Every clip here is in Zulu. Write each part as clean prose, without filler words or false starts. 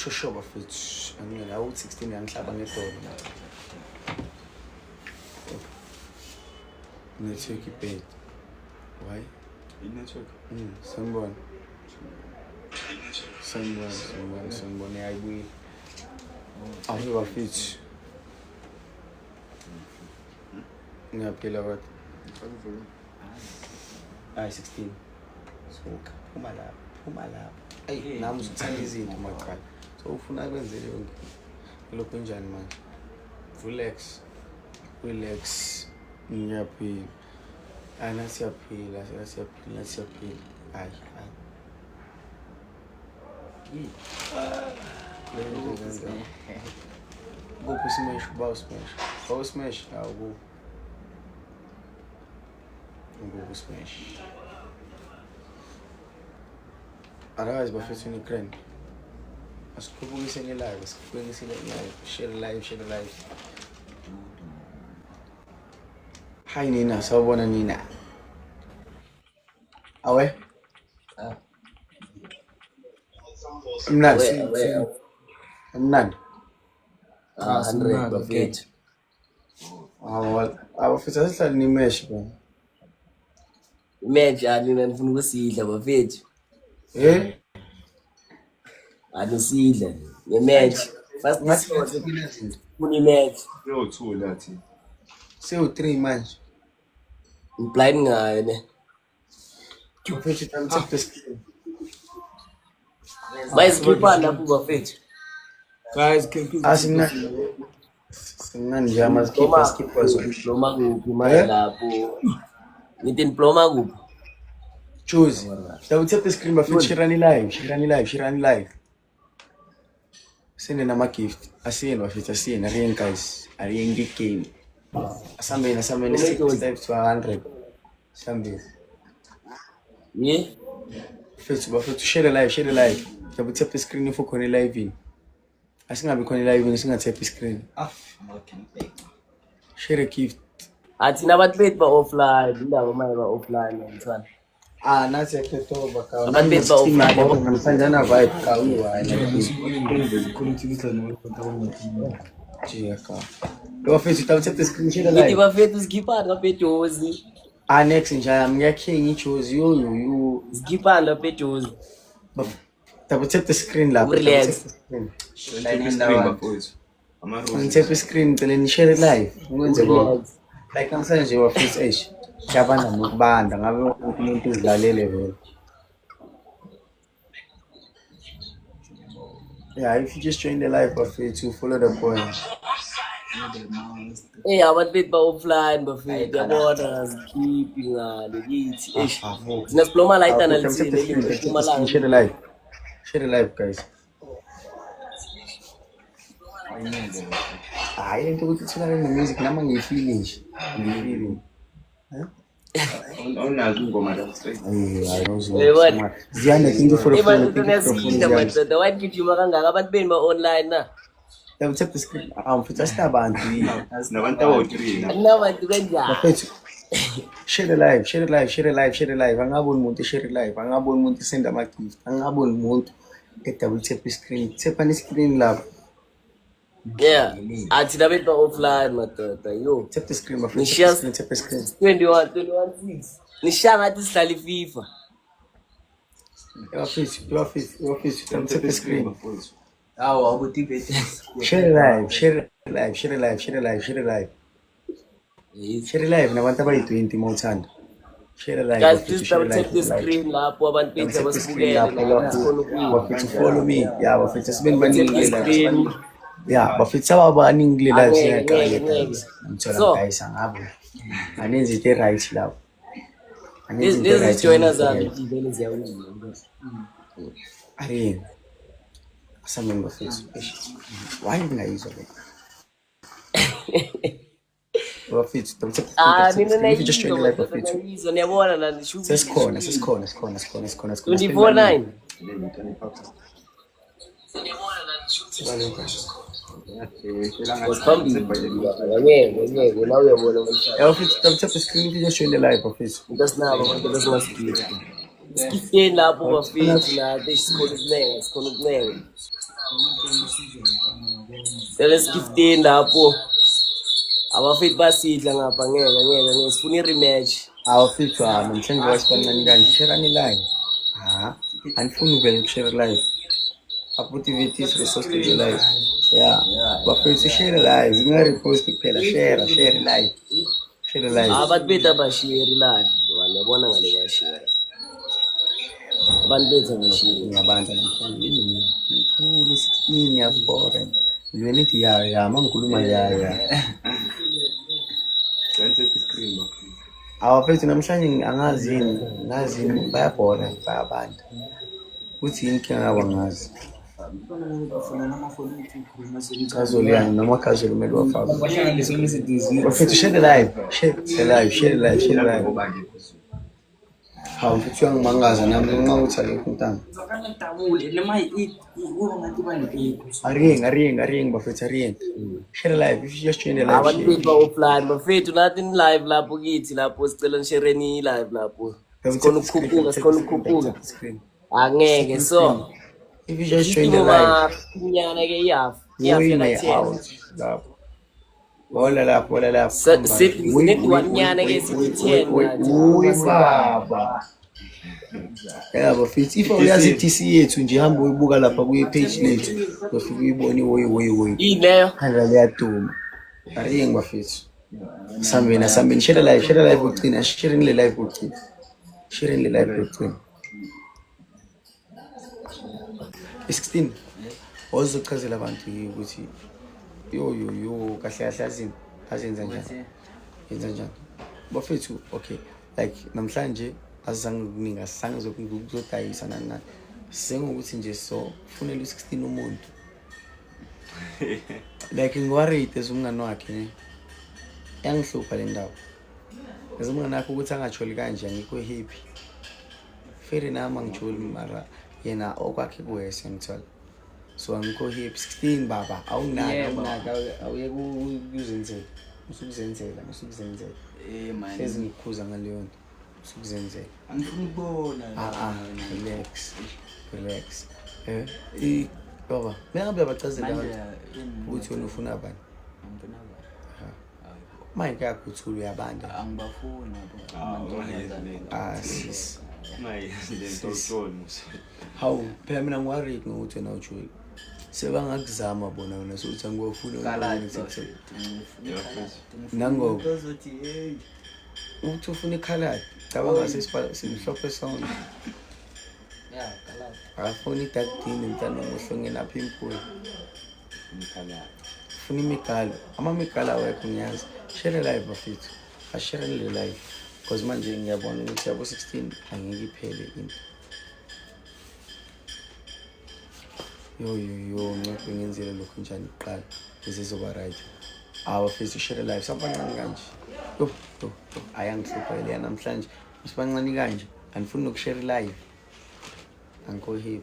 shosho bafethu angina u 16 yangihlaba ngedolo network ibed why network sanibona sanibona ayibuyi awu bafethu ngiyaphila bathi ay 16 so phuma lapha ay nami usuthanda izinto maqala so ufuna kwenzele yonke lokho njani manje relax ngiyaphila anasiyaphila ay kuphi smash bawu smash awu Google Smash. Otherwise, bafethu ni grand. Asikhulumise live, share live. Hi Nina, sawubona Nina. Awe? Mnandi. 100 bafethu. Abafethu asihlala ni mesh bro. Imagine alina nifuna ukusidla bafethu. Alusidla. Ngematch. First match kuni match. Yo 2 lathi. Sewu 3 manje. Blind ngayo ne. Bafethu tamthatha the Mayisikipha lapho bafethu. Guys, can you Simnandi nje skip Diploma kuphi manje lapho. Ngithi diploma kuphi? Choose. Tawuthatha the screen bafethu shirani live. Send nama gift. Asiyeni bafethu asiyeni ariyen guys. Ariyen game. Asambeni 6 to 100. Sambeni. Yeah. Bafethu share live. Tawuthatha the screen for khona live in. Asingabi khona live in singathatha screen. Share a gift. Athina abantu bethu ba offline, indaba manje ba offline ngithana. Nathi ekhethoba ka. Abantu bethu ba offline ngamsanjana vibe ka uyiwayini. Jiya ka. Bafethu tawuthatha the screen share Ngithi live. bafethu sikhipha lapha ejozi. Next njaya ngiyakhenga ijozi yo. Sikhipha lapha ejozi. Tawuthatha the screen lapho. Relax. Ngithatha screen phela ni share live. Ngwenze konke. Like namhlanje wafisa siyabanda nokubanda ngabe umuntu uzidlalele vele. Yeah, if you just join the live bafethu follow the point. Abantu bethu ba offline bafethu yabona sikhiphi ngale kithi. Sina diploma la itana litsini diploma la. Share the live guys. Into ukuthi thina le music nama ngiyifinish. Ngiyifini. Awunazi ingoma la straight. Ziyanda into for the phone. The white gijima kangaka abantu beni ba online na. Tawuthatha the screen. Mfethu asinabantu yini. Sinabantu awu3 na. Nabantu kanjani? Bafethu share the live. Angaboni umuntu share live. Angaboni umuntu send ama gift. Angaboni umuntu double tap screen. Tap on screen lapho. Yeah, athina bethu ba offline madoda yo. Tap the screen bafethu. Nishas Tap the screen. 21-6. Nisha ngathi sidlala iFIFA. Bafethu tap the screen. Hawu awubuthi Share live. Share live nabantu abayi20 mawuthanda. Share live. guys, please double tap the screen lapho abantu bethu abasibukele bafethu follow me. Yeah, bafethu sibeni baningi. Yeah, bafethu ababaningi live siyaqala. Ngithola guys angabo. Anenze into right lapho. This is joiners zami vele ziyawunika. Ari. Asameni bafethu. Why ngayizwa le? Bafethu Nina if you just join the live bafethu. Ngiyabona la nishuku. Sesikhona. 24/9. Ngeke la uyabona manje. Bafethu tap the screen if you just join the live bafethu. Ngisinabo abantu besingasikiphi. Sikifeni lapho bafethu na sikhona ukunene. Sele 15 lapho. Abafethu basidla ngapha ngeke sifuna i-rematch. Abafethu namhlanje wasibanani kanje sherani live. Anifuni uvele kushare live. Aputhi VT's resource to live. Yeah. Bafethu share live. Unga-repost kuphela. Share live. Share live. Abantu bethu abashare live. Wabona ngale bashare. Abantu bethu abashare. Ngiyabanda namhlanje. Ngithule 16 yabhora. Ngiyweni ithi ya mangikhuluma ya. Sense screen bakho. Abafethu namhlanje angazini bayabhora bayabanda. Uthi inkinga yabo ngazi. Casual yani noma casual kumele wafaka. Bafethu share live. Share live. Hawu mfethu yangimangaza nami nxa uthi ayikho intanga. Aring bafethu aring. Share live if you just join the live. Abantu bethu offline bafethu nathi in live lapho kithi lapho sicela nishereni live lapho. Sikhona ukukhuphuka. Angeke so. If you just join the live. Inyana ke iyafika Out. Lapho. Bola lapho. Sithi wanyana ke sithi 10. Uy baba. Bafethu if uyazi TC yethu nje hamba uyibuka lapha kuye page lethu. Ufika uyibone woyi. Ileyo. Handla liyaduma. Aring bafethu. Sambeni share live ugcina sharing le live ugcina. 16 ozochazela abantu ukuthi yo kahle azenza njani bafethu okay like namhlanje azange kuningi sange zokuzodayisa nani sengokuthi nje so kufanele u16 umuntu like ngiwarate umngane wakhe yangihlupha le ndawo umngane wakhe ukuthi angajoli kanje ngikho happy fair nami angijoli mara yena okwakhe kuwese ngithola so angikho happy 16 baba awunaka awuye kuzenzela usukuzenzela man hlezi ngikhuza ngaleyo nto usukuzenzela angifuni ukubona relax baba mina ngiyabachazela ukuthi wena ufuna abani manje yakhuthula uyabanda angibafuni sis Lento hawu phela mina ngiworried ngokuthi wena uJoy sebangakuzama bona wena sokuthi angiyofuna nango uthi ufuna ikhaladi cabanga simhlophe sonke afuna idadini mntana ngohlongena apha impuli funa imigalo amamigalo awekho ngiyazi share live bafethu ashare le live because manje ngiyabona ukuthi yabo 16 angeke iphele into yo ngeke ngenzele lokho njani iqala izizoba right abafethu share live sabancane kanje yo ayangihlupha le namhlanje sibancane kanje anifuni ukushare live angikho happy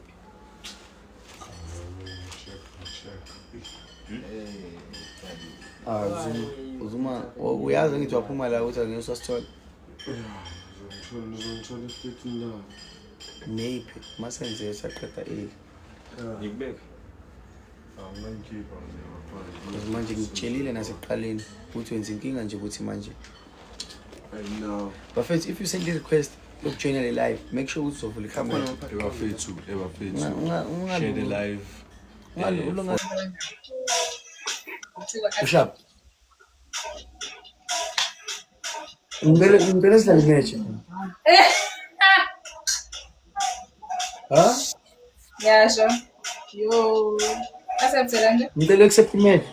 uzuma uyazi ngithi waphuma la uthi angeke usasithola ngizongithola isikhathi la maybe masenze saqeda ngikubeka awungikhipha manje ngitshelile nasekuqaleni ukuthi wenza inkinga nje ukuthi manje no bafethu if you send a request yokujoina le live make sure ukuthi uzovula ikhamera ebafethu share the live ushap ngibele sidlale ngeje Yasho. Yo. Accepted. ngibele accept match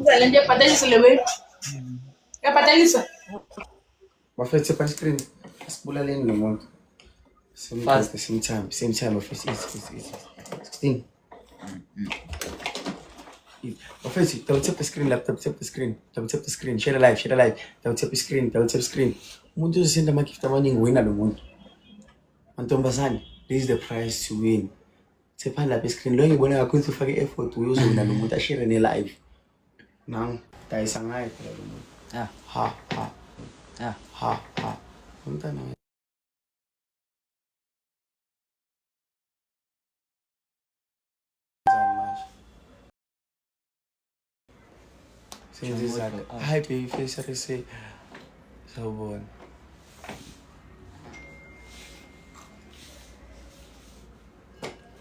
Uzalende yapataliswa lewe. Yapataliswa. bafethu pa screen sibulaleni nomuntu same time bafethu 16 bafethu double tap the screen laptop tap the screen share live double tap screen umuntu uzosenda amagift amaningi wena lo muntu mantombazane this is the prize to win sepha lapha screen lo ngibona yakho ukuthi ufake effort uyozona lo muntu ashare ne live nangu dayisa ngayo phela lo muntu ha umntana senze zakhe hayi babyface arise sawubona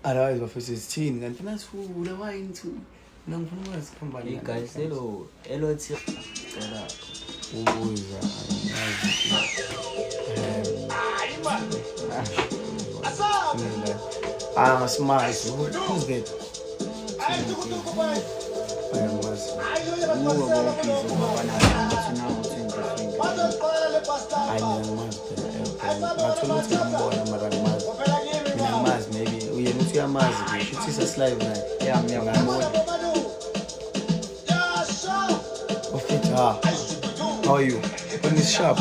otherwise bafisa sithini kanti nasifula wine to ngifuna ukwazi company guys hello elothi cela ubuza smart who's that maybe uyamazi shuthi saslive naye how are you when is sharp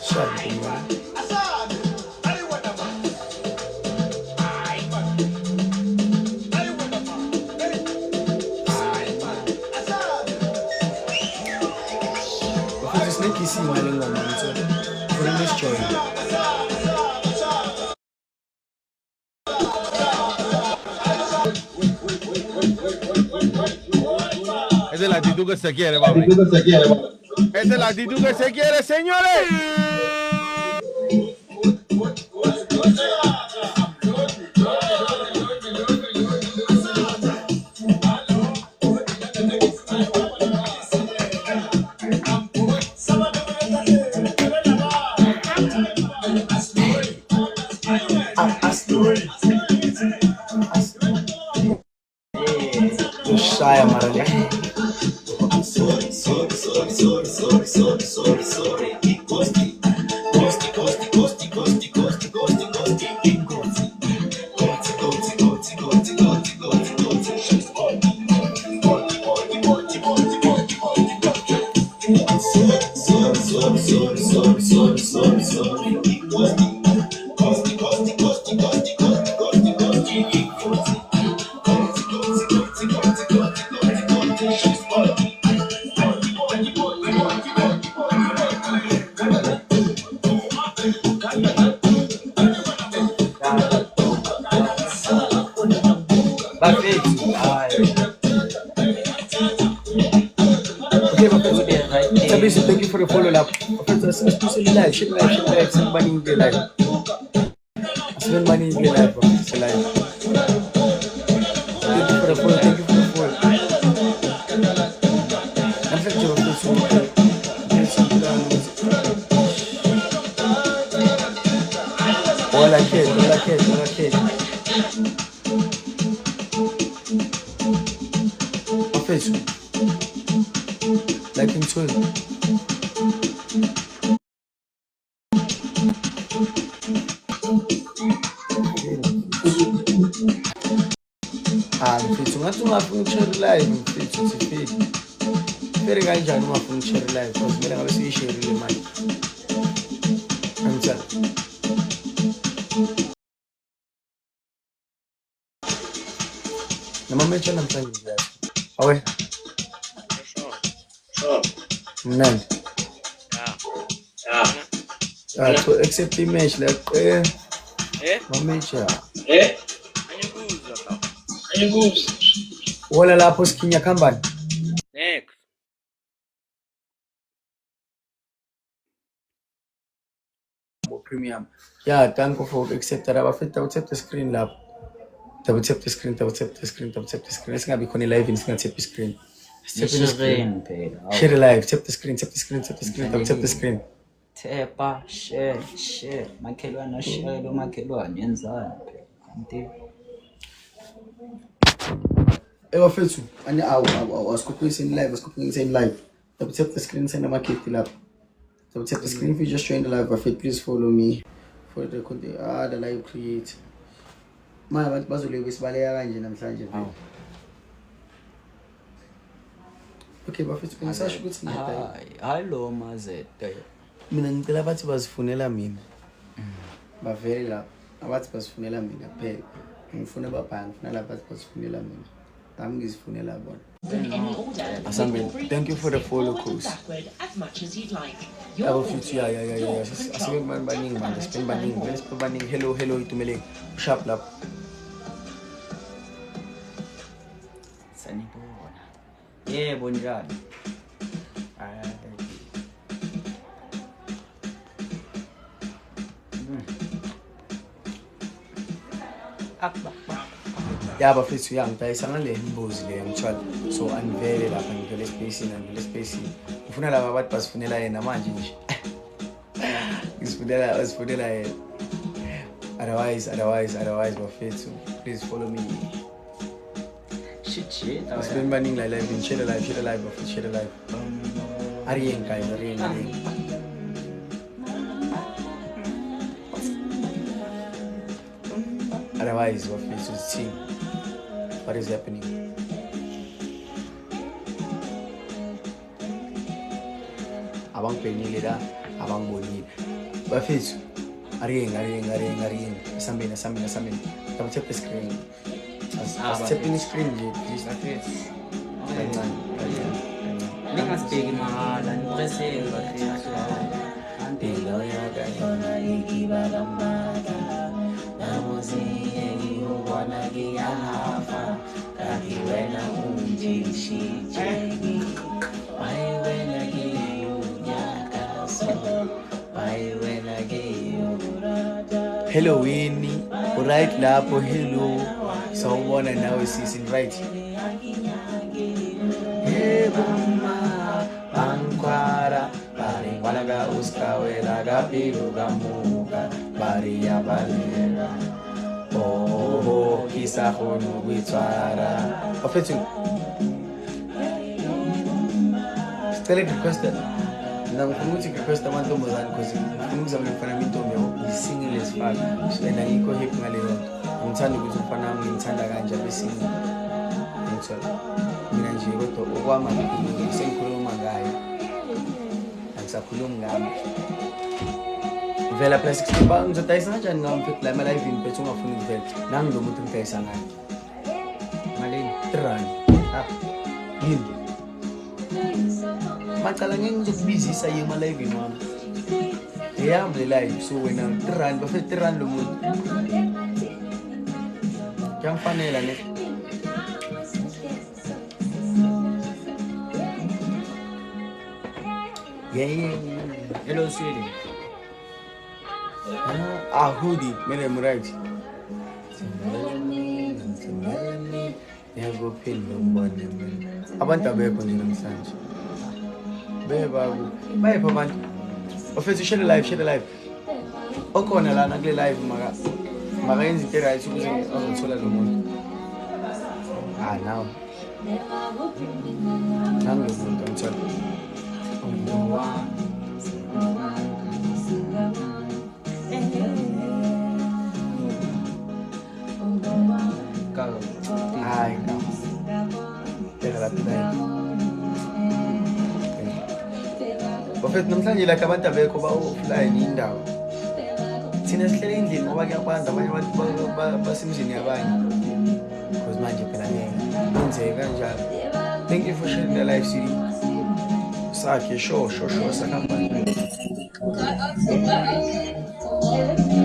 sharp man. See my little man, so for this joy. Esa es la actitud que se quiere, papi. Esa es la actitud que se quiere, señores. Shaya Marale. Thank you for the follow up. Especially live, shit live, send money in the live. Send money in the live, bro. It's live. Thank you for the follow, thank you for the follow. I'm trying to do something. All I can. Facebook. Like in Twitter. Mfethu ngathi ungafuna ukushare live mfethu sifile. Phela kanjani ungafuna ukushare live because kumele ngabe siyishare le mali. Ngitsala. Nama match namhlanje nje. Awe. Mnandi. To accept the match like mamecha. Wala lapho sikinya kambani. Next. Premium. Yeah, thank you for accepting. Accept the screen lap. Tap the screen. Singabi khona live singatap the screen. Share live. Tap the screen. Tap the screen. Tepa, share. Makhelwane share lo makhelwane yenzani phela. Kanti Bafethu, ani asikuphinga in live. Tap the screen send amakheti lapha. Tap the screen if you just joined the live. Bafethu, please follow me for the content the live create. Manje abantu bazolebe sibaleka kanje namhlanje. Okay, Bafethu, ngisasho ukuthi hayi lo mazete. Mina ngicela bathi bazifunela mina. Bavele lapha. Abathi bazifunela mina kuphela. Ngifuna babhanga, ngifuna lapha bathi bazifunela mina. Thank you for the follow course. As much as you'd like. Yeah. Asibeng baning man, spend baning. Let's put baning. Hello, itumele. Sharp lap. Sanibona. Yebo njalo. Ya bafethu uyangidayisa ngale mbuzi le ngithwala so anivele lapha ngivele espacini ngifuna laba abantu basifunela yena manje nje basifunela yena otherwise bafethu please follow me Shit. asibeni baningi la live share live bafethu share live ariyeng guys ariyeng otherwise bafethu sithini. What is happening? Abang penile dah, abang bonit. Bafethu, ariyeng. Sambil. Kamu cek screen. Cek ini screen je, please. Bafethu. Ini ngasibheki mahala, nipresele bafethu. Antilo ya kayona ikibabambaka. Namuzi wana giyafa. Kaki wena unjishijegi. Pai wena giyunyakaso. Pai wena giyurada. Hello Winnie, right lapho hello. Sawubona nawe sisi right. Hebuma bankwara bari walaga uskawela gapiru gamuka bari ya balera. Oh, kisa khonu gwitswara. Bafethu. Stele request. Ngifuna ukuthi request amantombazane because ngifuna ukuzama ukufana intombi yabo single as fuck. So and ngikho hip ngale nto. Ngithanda ukuthi umfana wami ngithanda kanje abesingle. Ngithola. Mina nje kodwa okwama ngisengikhuluma ngayo. Angisakhulumi ngami. Vela plus 60 ba ngizodayisa kanjani ngamfit la live in bethu ungafuni ukuvela nami lo muntu ngidayisa ngayo malini 3 rand yini macala ngeke ngizokubizisa yema live wami eyami le live so wena 3 rand bafethu 3 rand lo muntu kuyangifanela ne yeah. Hello sweetie. Hoodie, mele right. Never pin nobody. Abantu abekho nje namhlanje. Bebaku. Bayepha abantu. Ofethu share live. Okhona lana kule live maka yenza into right ukuze azothola lo muntu. Now. Nangu umuntu ngithola. Ay, no. Bafethu namhlanje like abantu abekho ba-offline indawo. Thina sihlele endlini ngoba kuyakwanza abanye abantu basemzini yabanye. Because manje phela ngeke kanjalo. Thank you for sharing the live CD. Sakhe sure sakamba.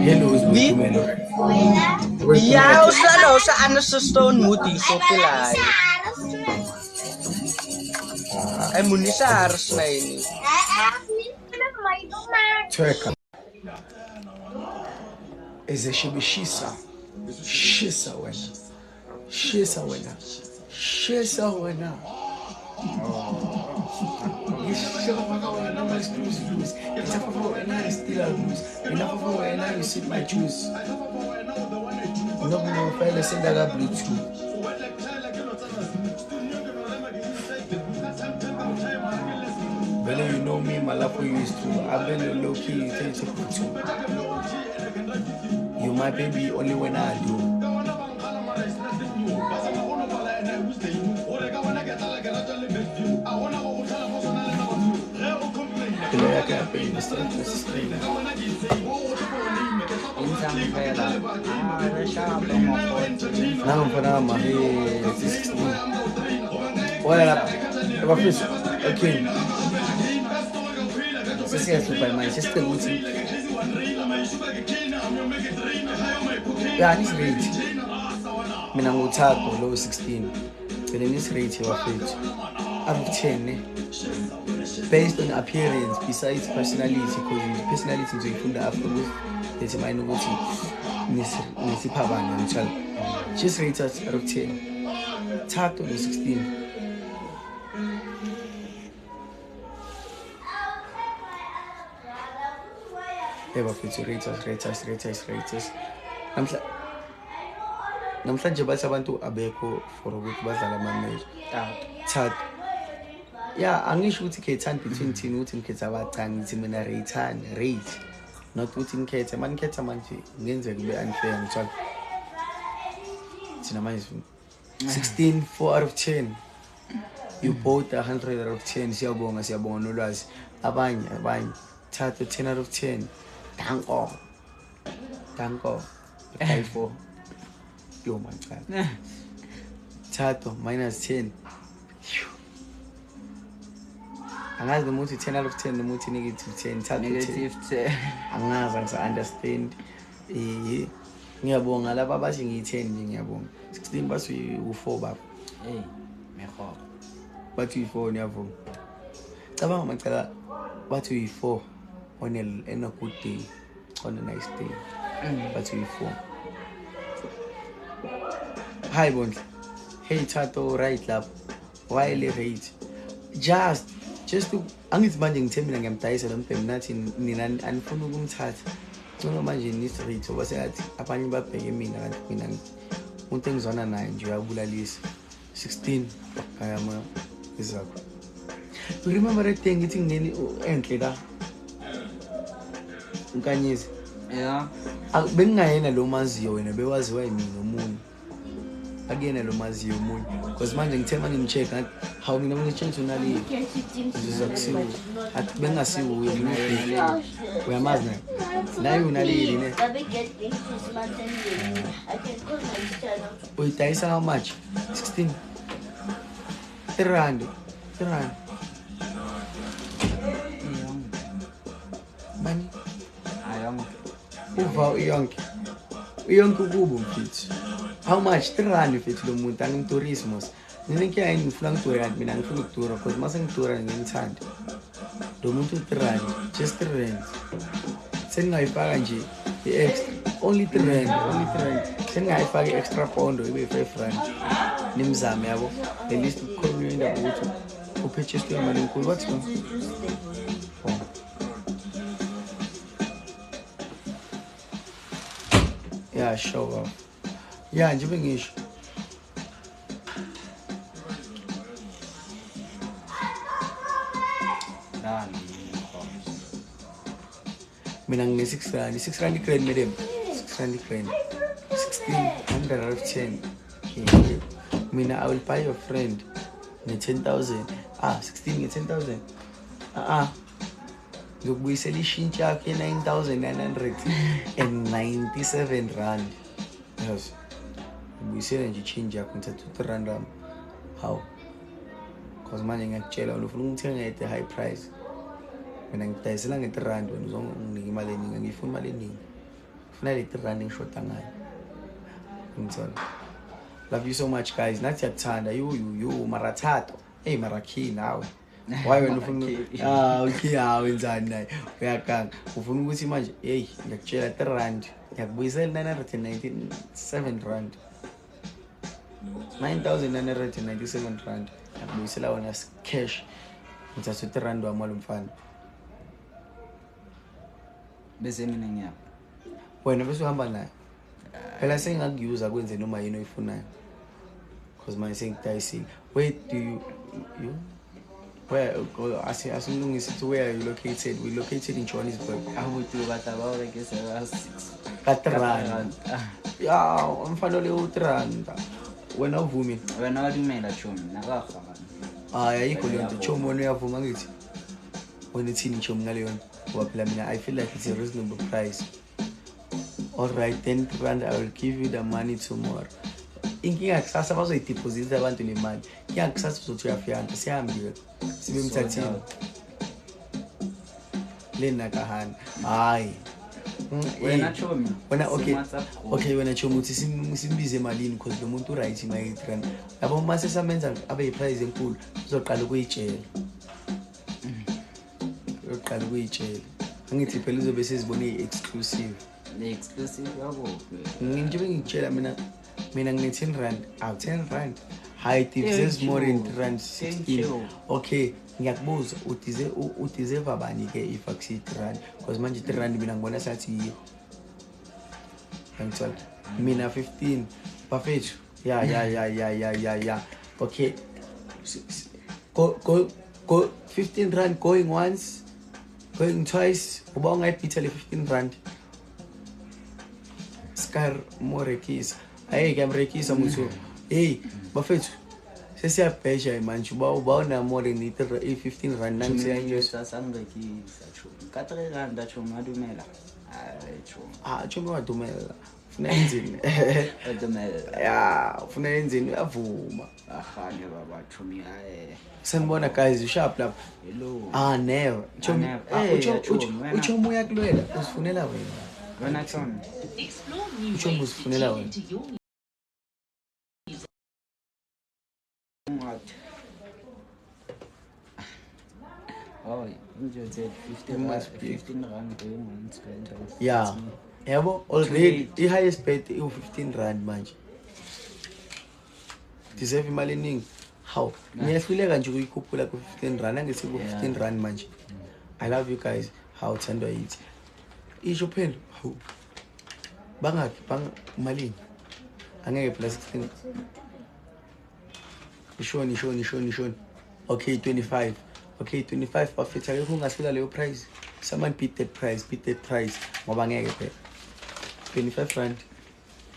Hello Zumelo. Ja, usha anders stone muti so pelai. Ai munisar snaini. Tweka. Eze shibishisa. Shisa wena. You sit my juice. No, file send that Bluetooth. Bella, you know me, my love for you is true. I've been low key, you tell you. You my baby only when I do. Não, para morrer. Olha lá, eu fiz. Ok. Não sei se é super, mas este é muito. Yeah, this rate. Mina nguthathu low 16. Bele this rate eu fiz. out of 10 based on appearance besides personality, because personality ngizoyifunda afterwards determine ukuthi nisipha bani ngitshela. Just rate us out of 10. Thato no 16. Bafethu rate us. Namhlanje bathi abantu abekho for ukuthi badlala ama-match. Thato. Yeah, angisho ukuthi khetha between thina ukuthi ngikhetha abacani ngithi mina rate. Not ukuthi ngikhethe, ngikhetha manje ngenzeka kube unfair ngitshela. Thina manje 16, 4 out of 10. You bought 100 out of 10. Siyabonga nolwazi. Abanye. Thato 10 out of 10. Danko. 5-4. Yo man. Thato -10. Angazi nomuthi 10 out of 10 nomuthi -10. Thato -10. Angazi ngisa-understand. Ngiyabonga laba bathi ngiyi-10 nje ngiyabonga. 16 bathi u-4 baba. Hey, mehoba. Bathi u-4 ngiyabonga. Cabanga macala bathi u-4 on a good day, on a nice day. Bathi u-4. Hi Bondle. Hey Thato right lapho. Why le rate? Just to angithi manje ngithe mina ngiyamdayisa lo mbhemi nathi nina anifuna ukumthatha. Ngicela manje nisirate ngoba sengathi abanye babheke mina kanti mina umuntu engizwana naye nje uyabulalisa. 16 ayama izakho. You remember that thing ngithi ngene enhle la Nkanyezi? Yeah. Bengingayena lo maziyo wena bewaziwa yimina omunye. Akuyena lo maziyo omunye. Because manje ngithe manje ngicheck ngathi how mina ngichange unali. Ngizokusiwa. Athi bengasiwe uyena. Uyamazi naye. Naye unali ne. Uyidayisa how much? 16. 3 rand. Mani. Uva uyonke kubo mfethu. How much? 3 rand mfethu lo muntu angiturismos. Nina ngiya ngifuna ngidura kanti mina ngifuna ukudura because mase ngidura ngimthanda. Lo muntu 3 rand, just 3 rand. Sengayifaka nje i-extra. Only 3 rand. Sengayifaka i-extra pondo ibe 5 rand. Nimzame yabo. At least ukukhuluma indaba ukuthi upurchase imali enkulu. What's wrong? Yeah, show up. Yeah, nje bengisho. Mina ngine 6 rand. 6 rand grand madam. 6 rand grand. 1600 out of 10. Okay. Mina I will buy your friend. Ne 10,000. 16 nge 10,000. Ngokubuyisela ishintsha yakhe 9,997 rand. Yes. Ngibuyisela nje change yakho ngithatha 3 rand. How? Because manje ngiyakutshela ufuna ukuthenga at a high price. Mina ngidayisela nge 3 rand wena uzonginika imali eningi, ngifuna imali eningi. Ngifuna le 3 rand ngishota ngayo. Ngithola. Love you so much guys. Nathi yakuthanda you marathato. Hey Marakhi nawe. Why wena ufuna okay wenzani naye uyakanga ufuna ukuthi manje hey ngiyakutshela 3 rand ngiyakubuyisela 997 rand 9,997 rand ngiyakubuyisela wona cash ngithatha 3 rand wami lo mfana bese mina ngiyapha wena bese uhamba naye phela sengakuyuza kwenze noma yini oyifunayo because manje sengidayisile. Where do you where asilungisi to where are you located? We located in Johannesburg. Abuti batabao ke se 4 rand. Yeah, umfana le 3 rand. Wena uvumi? Wena walimela chomi nakafa manje. Ayikho le nto chomi wena uyavuma ngithi. Wena ithini chomi ngale yona? Ngoba phela mina I feel like it's a reasonable price. All right, 10 rand I will give you the money tomorrow. Inkinga kusasa bazoyideposit abantu le mali. Inkinga kusasa uzothi uyafika siyahambile. Sibe mthathini. Le nakahana. Hayi. Wena Chomi. Wena okay. Sim-WhatsApp group. Okay, wena Chomi uthi simbize emalini because lo muntu right ima-8 rand. Yabo mase samenza abe yiprice enkulu uzoqala ukuyitshela. Uzoqala ukuyitshela. Angithi phela uzobe sezibone i-exclusive. The exclusive yabo. Ngibe ngitshela mina ngine 10 rand. 10 rand. High tips is more than rand 16. Okay, ngiyakubuza udeserve bani ke if akusi 3 rand because manje 3 rand mina ngibona sathi yiyo. Ngithola mina 15 bafethu. Yeah. Okay. Go 15 rand going once, going twice. Uba ungayibhitha le 15 rand. Scar morekisa. Hey, ngiyamurekisa muthu. Hey, bafethu. Sesiyabhesha manje uba una more than 15 rand nangisiyanyusa. Sangirekisa Chomi. 4 rand Chomi ngadumela. Chomi. Chomi wadumela. Ufuna enzini? Wadumela. Yeah, ufuna enzini uyavuma. Ahane baba Chomi Sanibona guys, usharp lapha. Hello. Never. Chomi. Uchomi uyakulwela usifunela wena. Wena Chomi. Explore new Uchomi ways to usifunela tune wena. into your Oh, you said 15 rand going once, going twice. Yeah. Yabo already the highest bet is 15 rand manje. Deserve imali eningi. How? Ngiyahluleka nje ukuyikhuphula ku 15 rand angithi ku 15 rand manje. I love you guys. How thandwa yithi. Isho phela. Bangaphi malini? Angeke plus 16. Ishoni. Okay, 25. Okay, 25 perfect. Akekho ungasula leyo price. Someone beat that price. Ngoba ngeke phela. 25 rand.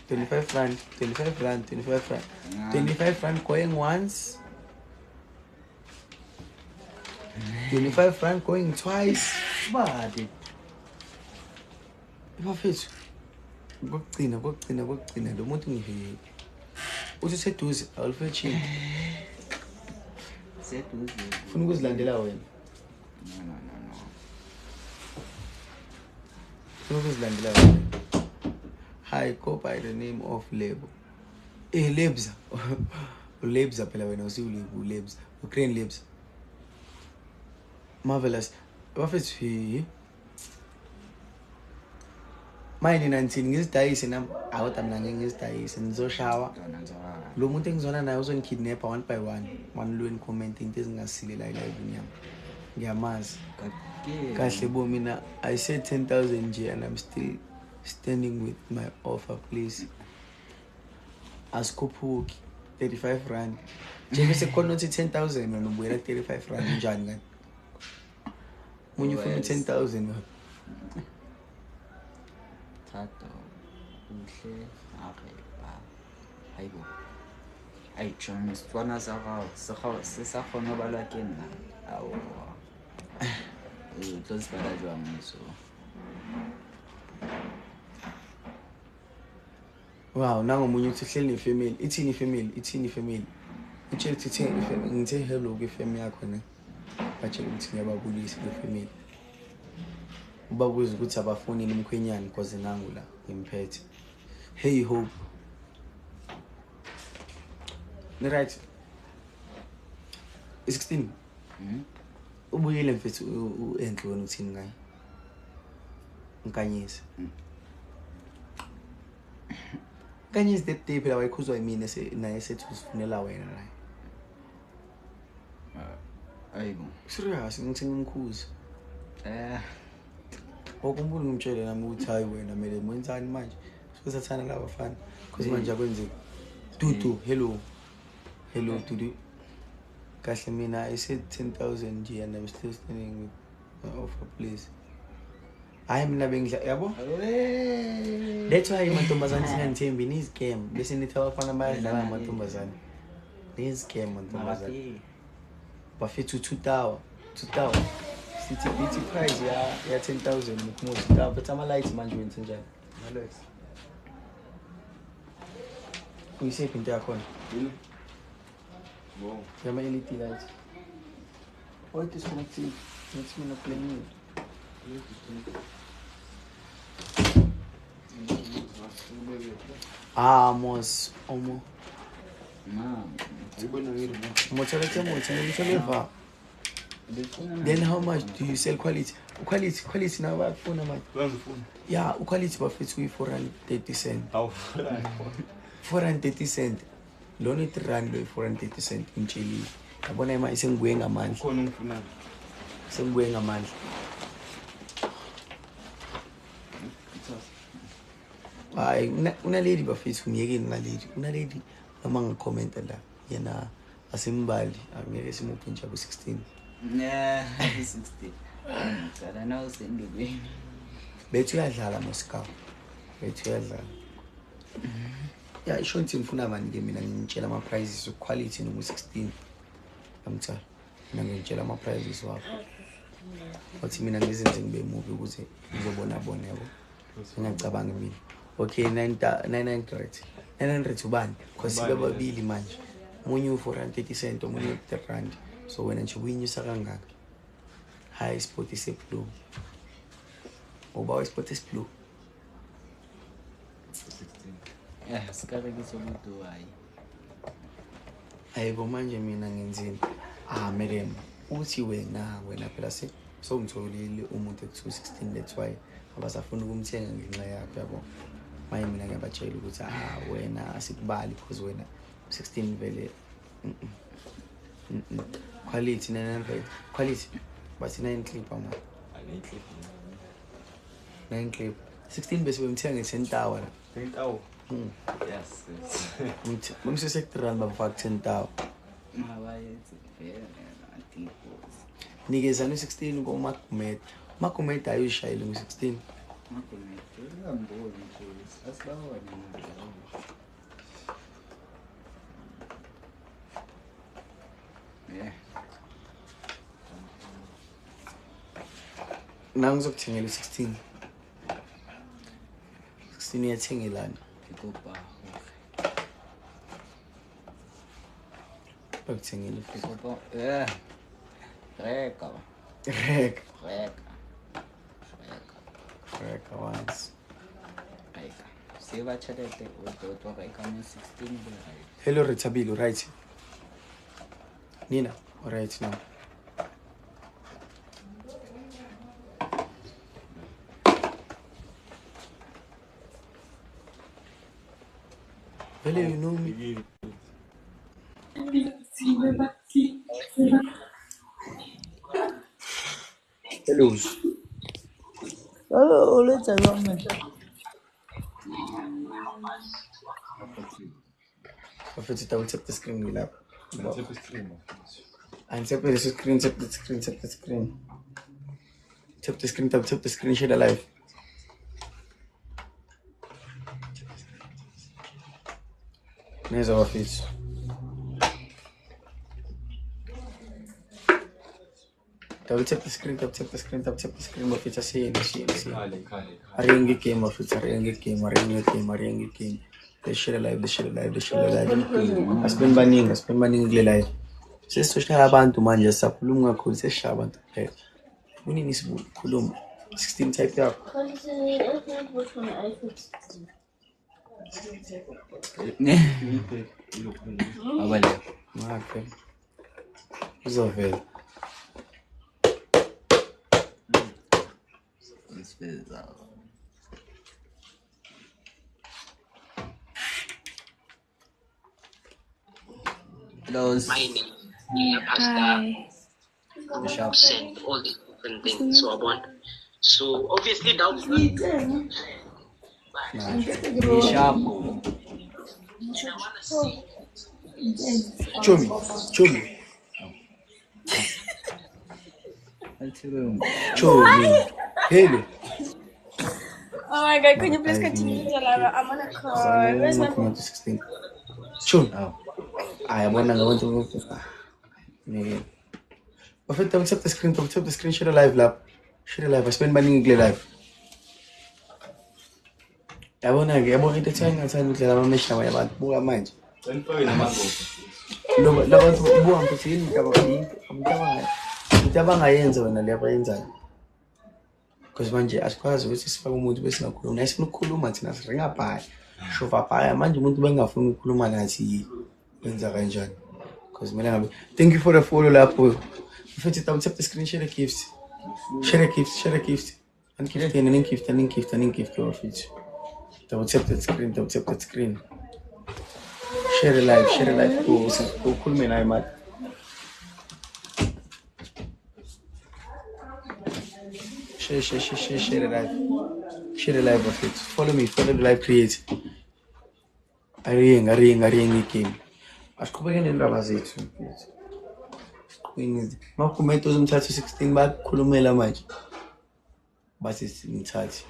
25 rand going once. 25 rand going twice. Badi. Bafethu. Kokugcina lo muntu ngivile. Uthi seduze awulifetshini. Seduze. Ufuna ukuzilandela wena. No. Ufuna ukuzilandela wena. Hi, go by the name of Lebo. Lebza. Lebza phela wena usiulibu Lebza. Ukraine Lebza. Marvelous. Bafethu. Mine 19 ngizidayise nami awuthi mina ngizidayise ngizoshawa lo muntu engizona naye uzongikidnapper one by one lweni comment into ezingasilela live nyama ngiyamazi kahle bo mina I said 10,000 nje and I'm still standing with my offer please asikhuphuki 35 rand nje bese khona uthi 10,000 mina ubuyela 35 rand njani ngani munye ufuna 10,000 Tato, uhle, areba, hayibo. Hayi Chomi, sifana sisakghona ubalwa ke nna. Awu. Uzosibala jwang so. Wow, nangomunye uthi hleli nefamily. Ithini family? Utshela ukuthi ngithe hello ke family yakho ne. Batshela ukuthi ngiyababulisa ke family. Ubabuza ukuthi abafuni umkhwenyana because nangu la imphethe. Hey Hope. Right. 16. Ubuyile mfethu uenhle wena uthini ngaye? Nkanyisa. Nkanyisa that day phela wayikhuzwa yimina naye sethu sifunela wena naye. Hayibo. Serious ngithi ngimkhuza. Okumbulu ngimtshele nami ukuthi hayi wena mele mwenzani manje sizothana laba bafana because manje akwenzeki Dudu hello Dudu kahle mina I said 10,000 nje and I'm still standing with my offer please hayi mina bengidla yabo that's why amantombazane singangithembi ni scam bese nithi abafana bayadlala amantombazane ni scam amantombazane bafethu 2,000 City beauty price ya 10,000 mukumuzi but ama lights manje wenza njani lights uyisephi into yakho Wow. yama LED lights what is connected it's not playing Mos omo. Then how much do you sell quality? Quality now what phone much? Yeah, quality buffets we 430 cents. 430 cents. Lona 3 rand 430 cents in Chile. Yabona imali sengibuye ngamandla. Khona ungifuna. Sengibuye ngamandla. Hayi una lady bafethu ngiyeke ngalady. Una lady noma ngikhomenta la yena asimbali angeke simuphe nje ku16. Yeah, 16. Ngicela na usendubeni. Bethu uyadlala Moscow. Bethu uyadlala. Yeah, isho ngithi ngifuna mani ke mina ngitshela ama prices quality no 16. Amthatha. Mina ngitshela ama prices wakho. Wathi mina ngizenze ngibe movie ukuze ngizobona bona yabo. Ngingacabanga mina. Okay, 900. 900 ubani? Because bababili manje. Munye u430 cents omunye u30 rand. So wena nje uyinyusa kangaka. High spot is blue. Oba spot is blue. Yeah, sikade kisomuntu hayi. Ayibo manje mina ngenzini. Madam, uthi wena phela so ngitholile umuntu eku216 that's why abasafuna ukumthenga ngenxa yakho yabo. Maye mina ngiyabatshela ukuthi wena asikubali because wena 16 vele. Quality 900. Quality. But 9 clip ama. 9 clip. 16 bese bemthenga nge10 hour. 10 hour. Yes. Mse sector run bafaka 10 hour. Mabayethi vele antipo. Nikezana 16 ko Makumet. Makumet ayishayile ngo16. Makumet. Ngamboni nje. Asibawona nje. Yeah. Nangizokuthengela 16. 16 iyathengelana. Pikopa. Bakuthengela Pikopa. Yeah. Reka once. Reka. Save chelete uto reka ni 16 bela. Hello Retabilo, right? Nina, all right now. Hello, you know me. Hello. Hello, let's go. If it's double tap the screen, we'll have. And tap the screen, tap the screen, tap the screen. Tap the screen, tap the screen, share the live. There's our face. Double tap the screen, tap the screen, tap the screen, but it's a see. Arrange game of it's arrange game. They share live. Has been banning live. Says to share abantu manje sakhuluma kakhulu sesha abantu phela. Unini sikhuluma 16 type up. Abale. Okay. Uzovela. Those. My name, Pastor, send all these different things. So I want. So obviously now. Sharp. Show me. Hello. Oh my God, can you please continue to Lara? I'm on a call. Where's my phone? 16. Show. I want to go to. Perfect. Tap the screen. Share the live lab. I spend money in live. I want to get more entertaining and time with the mission. I want more mind. because manje asikwazi ukuthi sifake umuntu bese ngakhuluma naye sifuna ukukhuluma thina siringa bhayi shova bhayi manje umuntu bengafuni ukukhuluma nathi wenza kanjani because mina ngabe thank you for the follow lapho mfethu double tap the screen share the gifts and gift mfethu double tap that screen share the live ukhulume naye manje share the live of it. Follow the live create. Aring game. Asiqhubeke nendaba zethu. Makumetho zomthathu 16 bakhulumela manje. Bathi simthathi.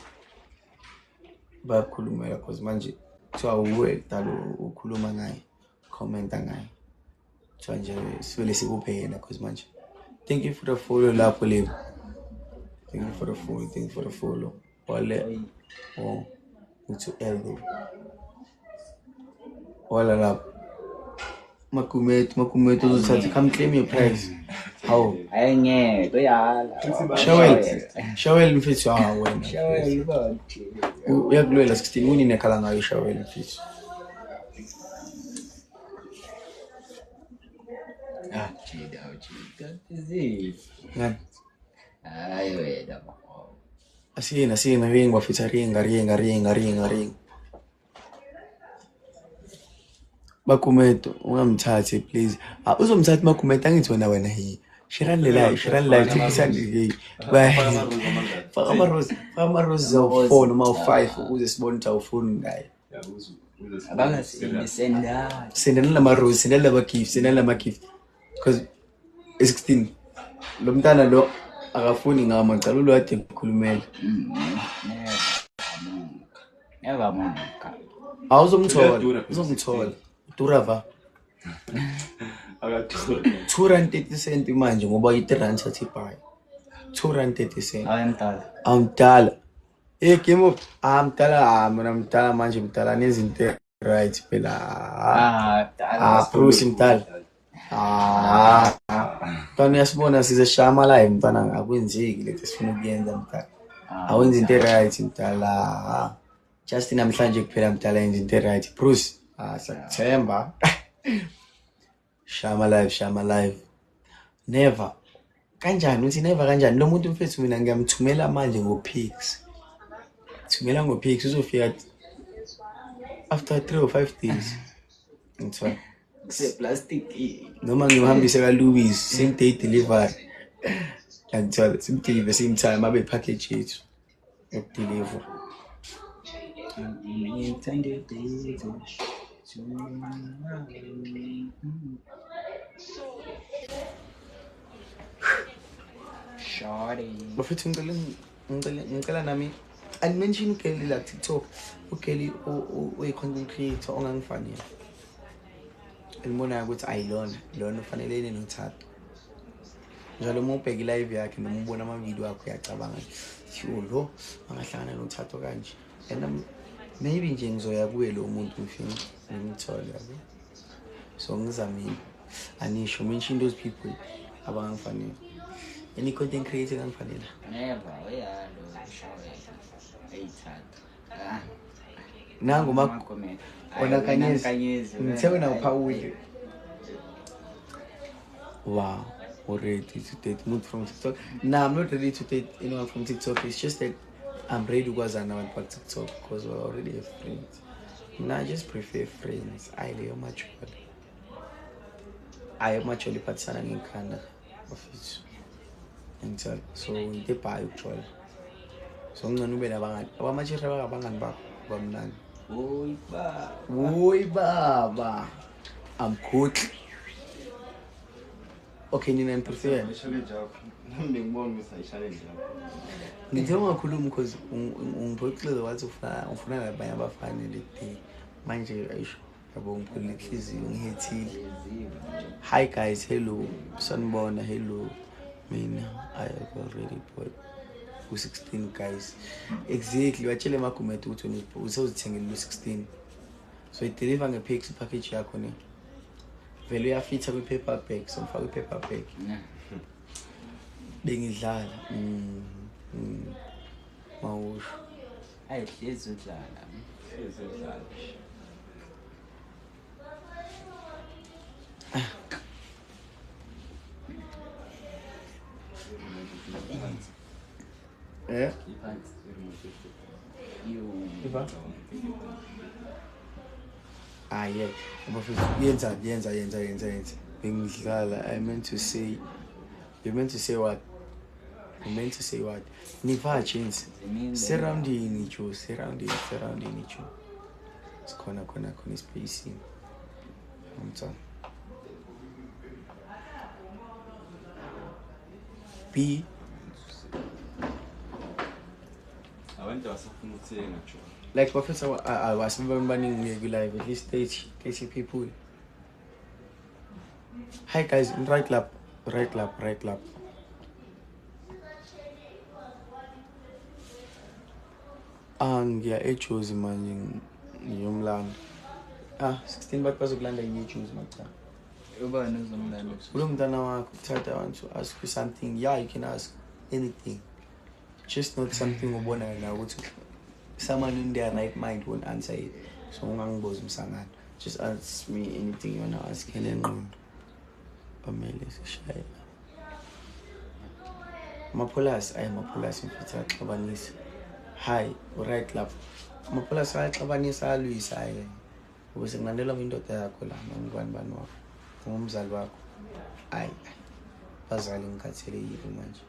Bakhulumela because manje kuthiwa uwe dalo ukhuluma naye, commenta ngaye. Kuthiwa nje sivele sikuphe yena because manje. Thank you for the follow lapho leyo. Thank you for the follow. Wale into elbow. Wala la. Makumeto uzathatha come claim your prize. How? Ayenge kuyala. Shawel mfethu wena. Shawel bathi. Uyakulela 16 uninekhala ngayo Shawel mfethu. Chida. Ngani? Hayi wena. Asina ring wafitha ring. Makumeto ungamthathi please. Uzomthatha Makumeto angithi wena hi. Shiran live tikisani bye. Fama rose of 4 noma 5 ukuze sibone ukuthi awufuni ngaye. Senda lama rose, senda lama gift. Because 16 lo mntana lo akafuni ngama ngicela ulwade ukukhulumela. Never monka. Uzomthola. Durava. Akathula. 230 cent manje ngoba i3 sathi buy. 230 cent. Amdala. Game of amdala manje mdala nezinto right phela. Bruce mdala. Tani yasibona size shama live mntana ngakwenzeki lethe sifuna ukuyenza mdala. Awenza into right mdala. Just namhlanje kuphela mdala yenza into right. Bruce September. Shama live. Never. Kanjani uthi never kanjani? Lo muntu mfethu mina ngiyamthumela manje ngoPix. Thumela ngoPix uzofika after 3 or 5 days. Ngithola. Kuse plastic. Noma ngihambise ka Louis same day delivery. Ngithola simdeliver same time abe package yethu. Deliver. Intended Shorty. Bafethu ngicela nami I mention Kelly la TikTok. Kelly o content creator ongangifanele. Elibona ukuthi ayilona ufanelene noThatho. Njalo mubheka live yakhe noma ubona ama video akho uyacabanga lo angahlangana noThatho kanje. And maybe nje ngizoya kuye lo muntu mfini ngimthole yabo. So ngizamile. Anisho mention those people abangifanele. Any content creator angifanele. Never uyalo Shawel. Ayithatha. Nangu makomela. Ona kanyezi. Ngithe na uphawule. Wow. Already to date mood from TikTok. Nah, I'm not ready to date anyone from TikTok. It's just that I'm ready to go as an on TikTok because we already have friends. Nah, I just prefer friends. I am actually patsana ngikanda of it. And so the buy actually. So ngani ube nabangani. Abamajira abangani bakho bamnani. Oy baba. I'm good. Okay, nina prefer. Ngithenga kakhulu because ungiphoxile wathi ufuna labanye abafana lethi manje ayisho yabo ngiphoxile inhliziyo ngihethile. Hi guys, hello. Sanibona, hello. Mina I have already bought 16 guys. Exactly. Watshele Makumeto ukuthi usozithengela 16. So I deliver ngePix package yakho ne. Vele uyafitha kwi paper bag, so mfaka paper bag. Bengidlala. mawusho. Ayihlezi udlala. Hlezi udlala. Eh? Ah yeah. Yenza. Bengidlala. I meant to say. You meant to say what? Niva chance. Surrounding each other. Surrounding each other. It's corner spacing. B. Like Professor, I was running live at least 30 people. Hi guys, right lap. Yeah, I chose man in land. 16 baht bazokulanda you choose mata. Ubani uzomlanda? Ulomntana wakho uthatha, I want to ask you something. Yeah, you can ask anything. Just not something ubona na ukuthi someone in their right mind won't answer it. So ungangibuza umsangano. Just ask me anything you wanna ask engqondo. Pamela sishaya. Mapolasi mfitha xabanisa. Hi, right lap. Mapolasi ayaxabanisa alwisa hayi. Ubese ngilandela indoda yakho la ngubani wakho. Ngumzali wakho. Hayi. Bazali ngikhathele yini manje?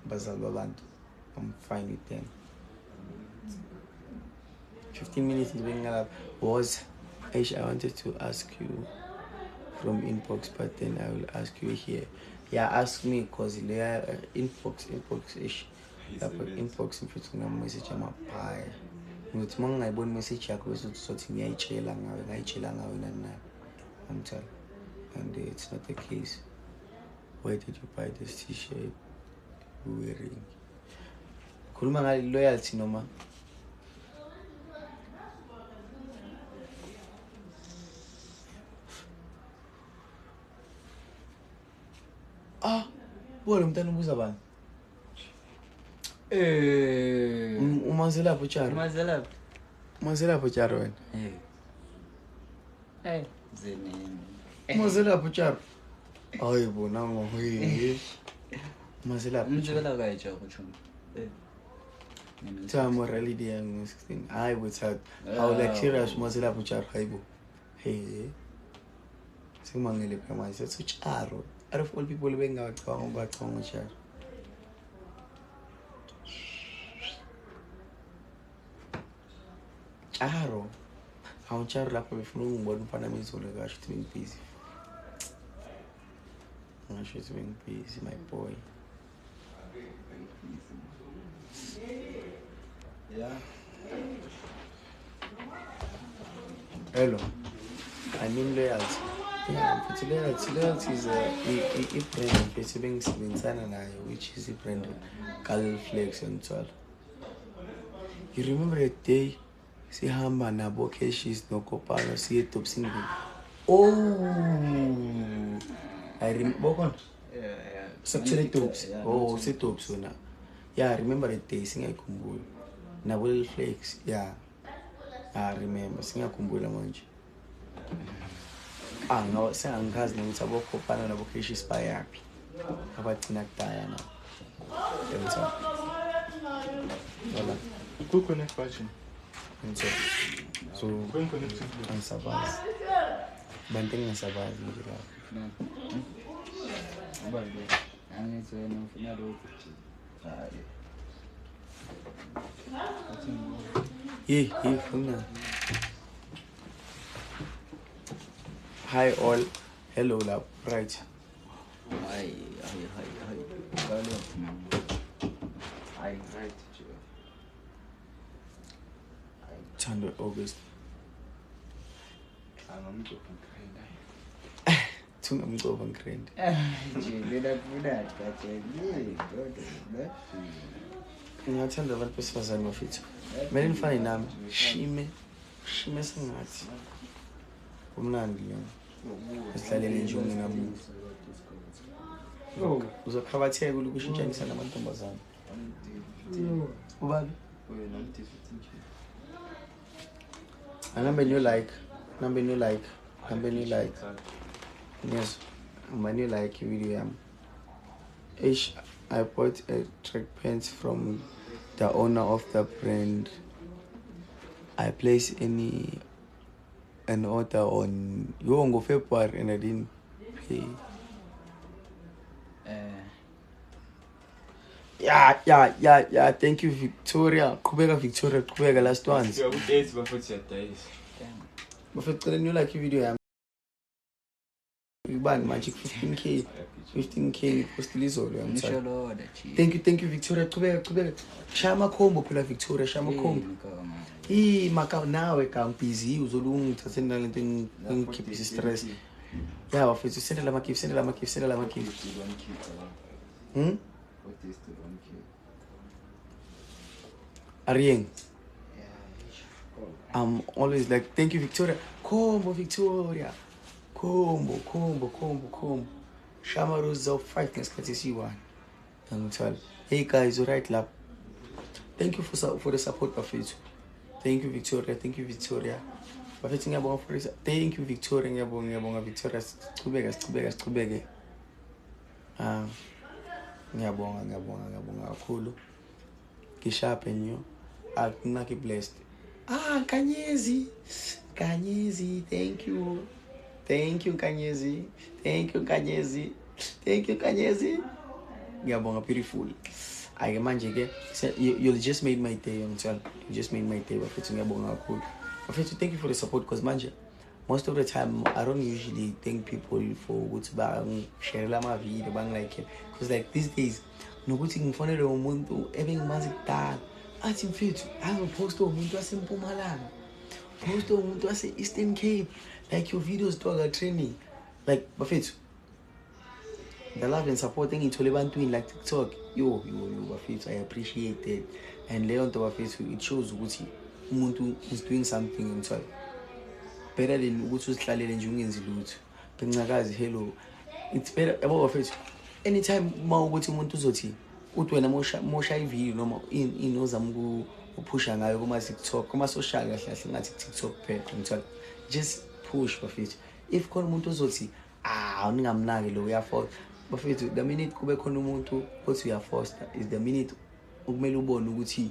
Bazali babantu. I'm fine with them. 15 minutes was I wanted to ask you from inbox, but then I will ask you here. Yeah, ask me because inbox-ish. Inbox mfethu ngamessage amapaya. Ngithi mangayibona message yakho bese uthi ngiyayitshela ngawe nani. I'm telling. And it's not the case. Where did you buy this t-shirt? Wearing. Khuluma ngali loyalty noma. Bona umntana ubuza bani? Umazelapho Charo. Umazelapho Charo wena. Zenene. Umazelapho Charo. Hayi bona ngohoyi. Umazelapho. Umjikela kayicha kucho. Tama reality yang 16. I would have how like serious Umazelapho Charo hayibo. Hey. Singmangele phama sethu Charo. Out of all people bengawacabanga Charo. Charo. How Charo lapho befuna ungibona umfana mezolo kasho ukuthi being busy. Ngasho ukuthi being busy my boy. Yeah. Hello. I mean loyalty. Yeah, but loyalty is a brand which is a brand called Flex and so on. You remember a day sihamba nabo Cashes no Kopala see top single. Oh, I remember. Yeah. Actually tops. Oh, see tops so now. Yeah, I remember a day singa kumbula. Nabo Flex. Yeah. I remember singa kumbula manje. No, sengazi ukuthi abokopana nabo Cashes bayapi. Abagcina kudaya na. Yenzani? Wala. Ku connect fashion. So angisabazi. Bantu engisabazi nje la. Ubani. Angithi wena ufuna lokho. Hayi. Funa. Hi all. Hello love. Right. Hi. Hello. Hi, right. Thando August. Tungamgova ngikrende. Ngiyathanda abantu besifazane bafithu. Kumele nifane nami. Shime sengathi. Umnandi yena. Esihlalele nje ungenamuntu. Uzokhabatheka ukushintshanisa namantombazane. Ubani? Number new like. Yes, my new like video. I bought a track pants from the owner of the brand. I placed an order on February and I didn't pay. Yeah. Thank you, Victoria. Kubega last ones. But for the new like video, I'm magic 15k postilizo. Thank you, Victoria. Kubega. Shama combo pula Victoria. Shama combo. Maka nawe busy. Uzolungu tasenda lento keep stress. Yeah, wafethu send la makif. Arieng. I'm always like, thank you, Victoria. Combo, Victoria. Combo. Shama Rosa 5 next see one. Hey guys, alright lap. Thank you for the support of it. Thank you, Victoria. Thank you, Victoria. Thank you, Victoria. Victoria. Kubega. Ngiyabonga kakhulu. Kishape nyo. Akunaki blessed. Kanyezi, thank you. Thank you, Kanyezi. Ngiyabonga, beautiful. I manje ke you just made my day, you just made my day. Bafethu ngiyabonga kakhulu. Bafethu, thank you for the support, because manje most of the time I don't usually thank people for ukuthi bang share my video bang like it, because like these days nokuthi ngifonele umuntu ebengimazi kudala athi mfethu angiposta umuntu waseMpumalanga, posta umuntu wase Eastern Cape, like your videos talk training, like bafethu the love and support engithole ebantwini like TikTok, yo bafethu, I appreciate it. And leyo nto bafethu, it shows ukuthi umuntu is doing something himself better than ukuthi usihlalele nje ungenzi lutho. Bencakazi, hello, it's better yabo bafethu, anytime mawukuthi umuntu uzothi uthi wena mosha ivideo noma inozama ukupusha ngayo kuma TikTok, kuma social kahle ngathi TikTok phela, just push bafethu. If khona umuntu uzothi uningamnaki lo uyafosta bafethu, the minute kube khona umuntu othi uyafosta is the minute ukumele ubone ukuthi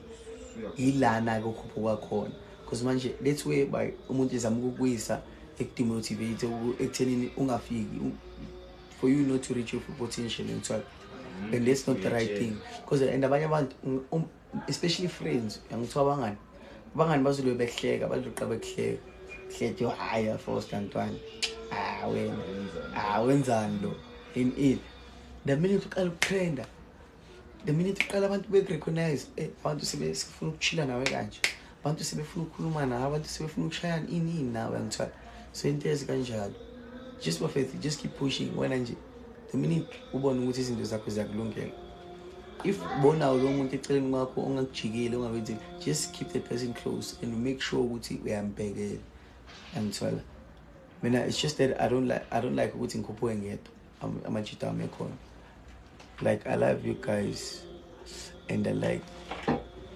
ilana kokhuphuka khona, because manje that's way by umuntu ezama ukukuyisa ekudemotivate ekuthenini ungafiki, for you not to reach your full potential and that's not the right thing, because and abanye abantu especially friends yangithiwa abangani bazolo behleka bazoqaba hlethi haya first ntwana wenzani lo in it. The minute uqala ukutrenda, the minute uqala abantu be-recognize abantu sebefuna ukuchilla nawe kanje, abantu sebefuna ukukhuluma nawe, abantu sebefuna ukushayana ini nawe ngithiwa. So into ezikanjalo, just bafethu, just keep pushing. Wena nje the minute ubona ukuthi izinto zakho ziyakulungela, if bona lo muntu eceleni kwakho ongakujikile ungabenzi, just keep the person close and make sure ukuthi uyambhekela ngithiwa. Mina it's just that I don't like ukuthi ngikhuphuke ngedwa amajita ami ekhona. Like I love you guys and I like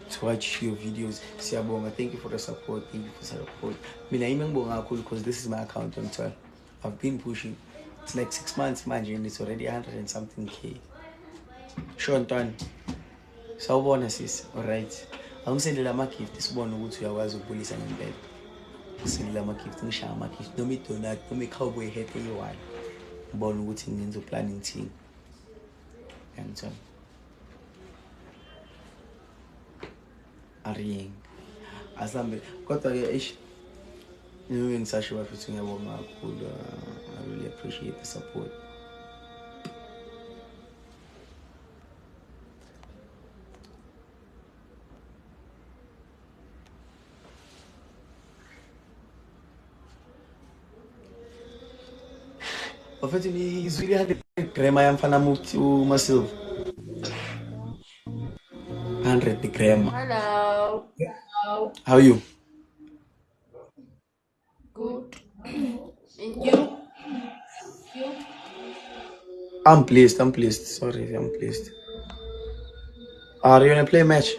to watch your videos. Siyabonga, thank you for the support, thank you for the support. Mina ngibonga kakhulu because this is my account on Twitter. I've been pushing. It's like 6 months manje and it's already 100 and something K. Sure Antoine. Sawubona sis, alright. Angisendela ama-gift sibone ukuthi uyakwazi ukubulisa ngempela. Ngisendela ama-gift, ngishaya ama-gift, noma idonut, noma i-cowboy hat eyi-1. Ngibona ukuthi ngenza planning team. Antoine. Arieng. Asambe kodwa ke niwe ngisasho bafethu ngiyabonga kakhulu. I really appreciate the support. Bafethu ni izwile 100 gram yamfana muthi Masilva. 100 gram. Hello. How are you? Good. And you? I'm pleased. Sorry, I'm pleased. Are you gonna play a match?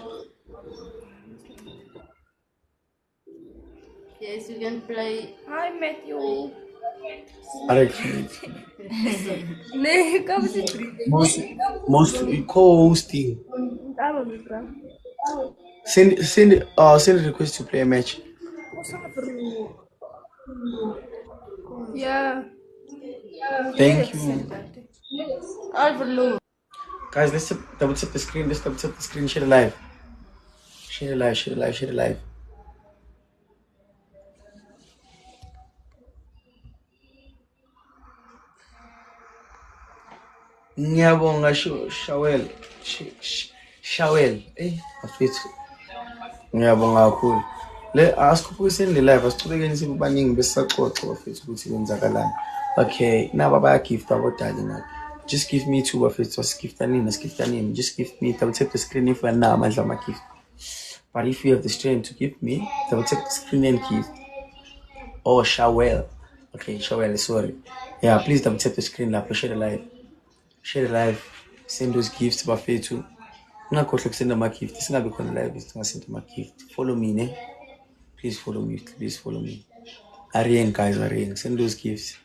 Yes, you can play. Hi, Matthew. Alright. Nee, come sit. Most co-hosting. Send a request to play a match. Yeah. Thank you. Overload. Guys, let's double tap the screen. Let's double tap the screen. Share it live. Share it live. Share it live. Share it live. Ngiyabonga Shawel. Shawel. Afethu. Ngiyabonga kakhulu. Le asikhuphiseni le live asichubekeni sibe baningi besaxoxa bafethu ukuthi kwenzakalani. Okay, naba bayagift abodali na. Just give me 2 bafethu asigiftanini. Just give me double tap the screen if wena amandla ama gift. But if you have the strength to give me, double tap the screen and gift. Oh, Shawel. Okay, Shawel, sorry. Yeah, please double tap the screen lapho share the live. Share the live. Send those gifts bafethu. Ungakhohlwa ukusenda ama gift. Singabe khona live singasenda ama gift. Follow me, ne? Please follow me. Please follow me. Ariane, guys, Ariane. Send those gifts.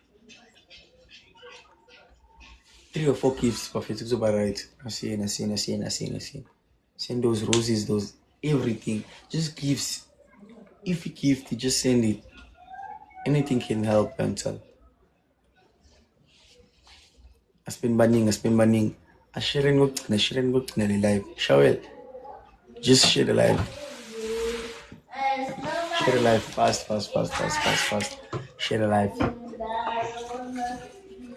3 or 4 gifts, perfect. It's about right. I see. Send those roses, those everything. Just gifts. If you gift, just send it. Anything can help mental. I spend banning. I sharing work the live. Shawel. Just share the live. Share the live fast. Share the live.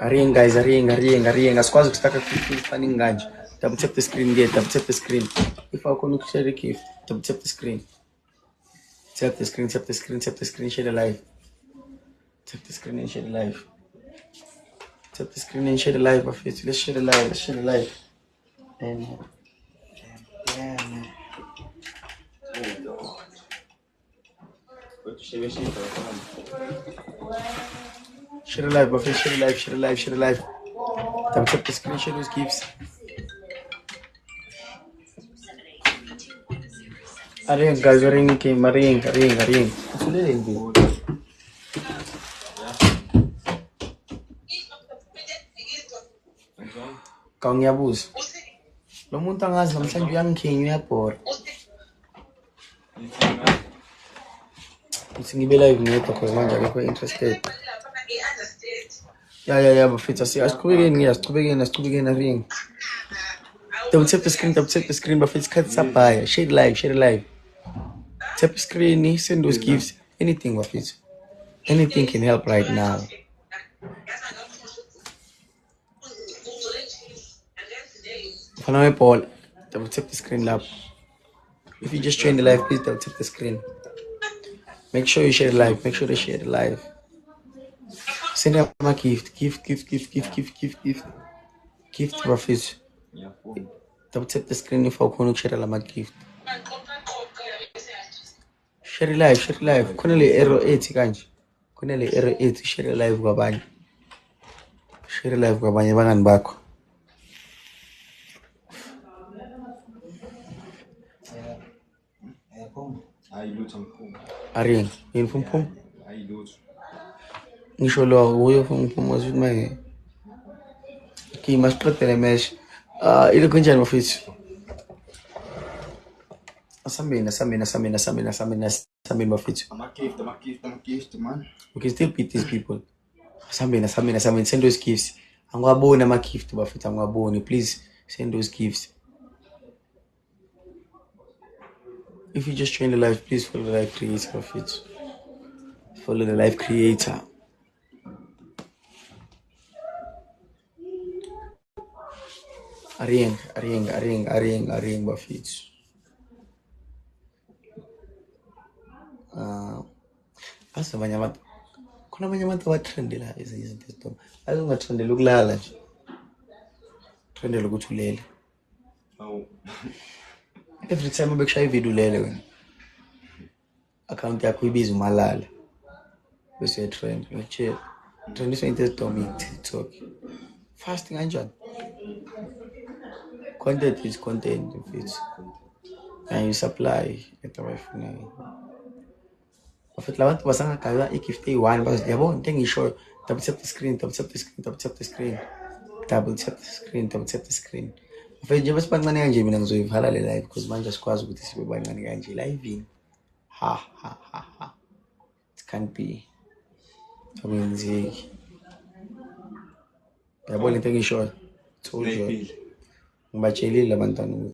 Ariang guys, Ariang. Asikwazi ukustaka kufani nganje. Double tap the screen there, double tap the screen. If I can share the gift, double tap the screen. Tap the screen, share the live. Tap the screen and share the live. Tap the screen and share the live of it. Let's share the live. And yeah, man. Share the live, buffet, share the live. Tap the screen, share those gifts. Ariang guys, Ariang came, Ariang. Kau ngiyabuz. Lo muntu angazi namhlanje uyangikhinya uyabhora. Uthi ngibe live ngedwa because manje akekho interested. Yeah, bafethu asiqhubekeni Ariang. Don't tap the screen, bafethu isikhathi sabhaya. Share the live. Tap the screen, send those gifts. Anything bafethu. Anything can help right now. Follow Paul. Double tap the screen lab. If you just join the live, please double tap the screen. Make sure you share the live. Make sure they share the live. Send out my gift. Gift, profit. Double tap the screen if I want to share my gift. Share the live. Kunele error 8 kanje. Kunele error 8 share the live kwabanye. Bangani bakho. Ariang, yini phum? Ngisho lo uyo phum wazi maye. Okay, masiqedele mesh. Ile kunjani mfethu? Asambeni mfethu. I'm a gift, man. We can still beat these people. Asambeni, send those gifts. Angwabona ama gift bafethu, angwaboni. Please send those gifts. If you just join the live, please follow the live creator of it. Follow the live creator. Ariang, Buffett. Asa banyamat. Kuna banyamat wa trend la izinto to. Azonga trend lokulala nje. Trend lokuthulele. Oh. Every time ubekushaya ivideo lele wena. Account yakho ibiza umalala. Bese trend. Ngiche trend iso into ezidomi TikTok. Fasting kanjani? Content is content if it's and you supply into abayifunayo. Futhi labantu basangagaya i-gift eyi-1 bathi yabona into engishoyo, double tap the screen, double tap the screen, double tap the screen, double tap the screen, double tap the screen. Mfethu nje besibancane kanje mina ngizoyivala le live because manje asikwazi ukuthi sibe bancane kanje live. Ha. It can't be. Akwenzeki. Yabona into engishoyo. Told you. Ngibatshelile abantwana.